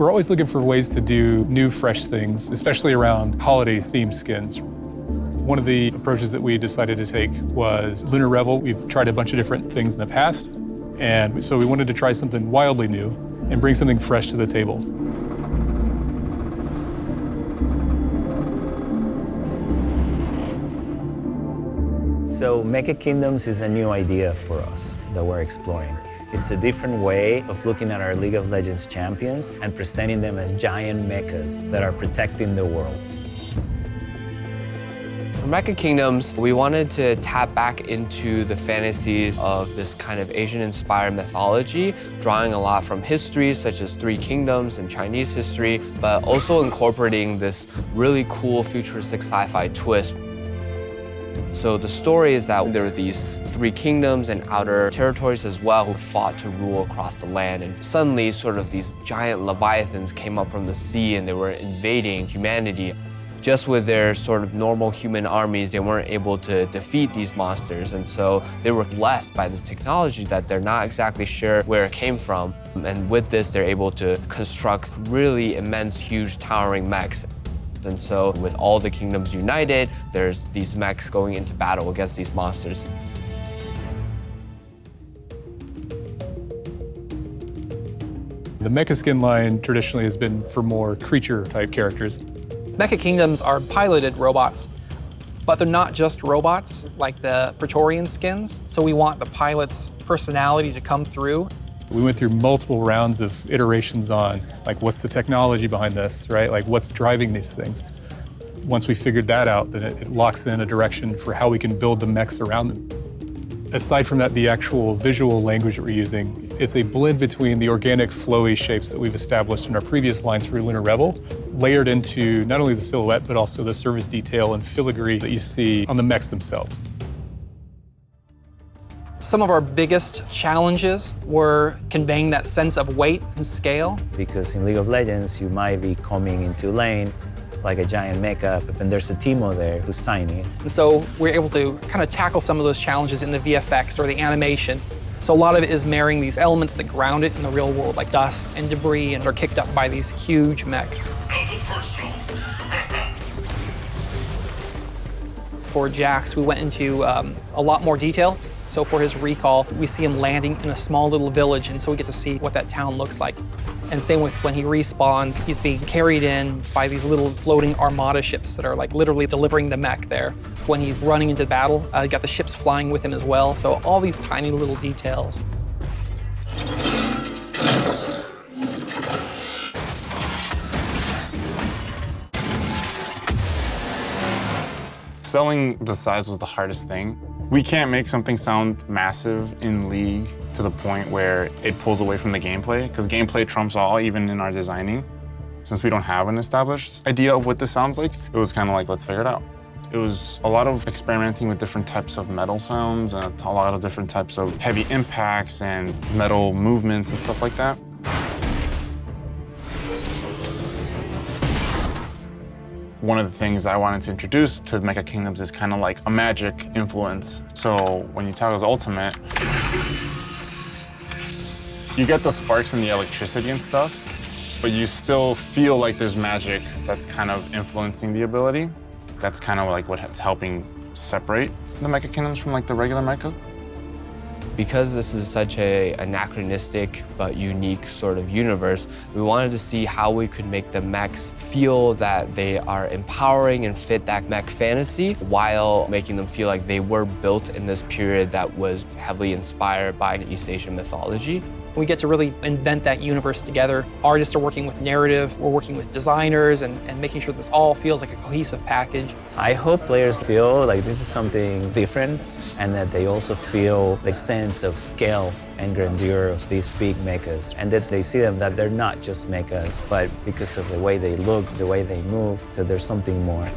We're always looking for ways to do new, fresh things, especially around holiday-themed skins. One of the approaches that we decided to take was Lunar Revel. We've tried a bunch of different things in the past, and so we wanted to try something wildly new and bring something fresh to the table. So Mecha Kingdoms is a new idea for us that we're exploring. It's a different way of looking at our League of Legends champions and presenting them as giant mechas that are protecting the world. For Mecha Kingdoms, we wanted to tap back into the fantasies of this kind of Asian-inspired mythology, drawing a lot from history, such as Three Kingdoms and Chinese history, but also incorporating this really cool futuristic sci-fi twist. So the story is that there were these three kingdoms and outer territories as well who fought to rule across the land. And suddenly, sort of these giant leviathans came up from the sea and they were invading humanity. Just with their sort of normal human armies, they weren't able to defeat these monsters. And so they were blessed by this technology that they're not exactly sure where it came from. And with this, they're able to construct really immense, huge, towering mechs. And so with all the kingdoms united, there's these mechs going into battle against these monsters. The Mecha skin line traditionally has been for more creature-type characters. Mecha Kingdoms are piloted robots, but they're not just robots like the Praetorian skins, so we want the pilot's personality to come through. We went through multiple rounds of iterations on, like, what's the technology behind this, right? Like, what's driving these things? Once we figured that out, then it locks in a direction for how we can build the mechs around them. Aside from that, the actual visual language that we're using, it's a blend between the organic, flowy shapes that we've established in our previous lines for Lunar Revel, layered into not only the silhouette, but also the surface detail and filigree that you see on the mechs themselves. Some of our biggest challenges were conveying that sense of weight and scale. Because in League of Legends, you might be coming into lane like a giant mecha, but then there's a Teemo there who's tiny. And so we're able to kind of tackle some of those challenges in the VFX or the animation. So a lot of it is marrying these elements that ground it in the real world, like dust and debris, and are kicked up by these huge mechs. For Jax, we went into a lot more detail. So for his recall, we see him landing in a small little village, and so we get to see what that town looks like. And same with when he respawns, he's being carried in by these little floating armada ships that are like literally delivering the mech there. When he's running into battle, you got the ships flying with him as well. So all these tiny little details. Selling the size was the hardest thing. We can't make something sound massive in League to the point where it pulls away from the gameplay, because gameplay trumps all, even in our designing. Since we don't have an established idea of what this sounds like, it was kind of like, let's figure it out. It was a lot of experimenting with different types of metal sounds and a lot of different types of heavy impacts and metal movements and stuff like that. One of the things I wanted to introduce to Mecha Kingdoms is kind of like a magic influence. So when you toggle his ultimate, you get the sparks and the electricity and stuff, but you still feel like there's magic that's kind of influencing the ability. That's kind of like what's helping separate the Mecha Kingdoms from like the regular Mecha. Because this is such an anachronistic but unique sort of universe, we wanted to see how we could make the mechs feel that they are empowering and fit that mech fantasy while making them feel like they were built in this period that was heavily inspired by East Asian mythology. We get to really invent that universe together. Artists are working with narrative, we're working with designers, and making sure this all feels like a cohesive package. I hope players feel like this is something different, and that they also feel the sense of scale and grandeur of these big mechas, and that they see them that they're not just mechas, but because of the way they look, the way they move, so there's something more.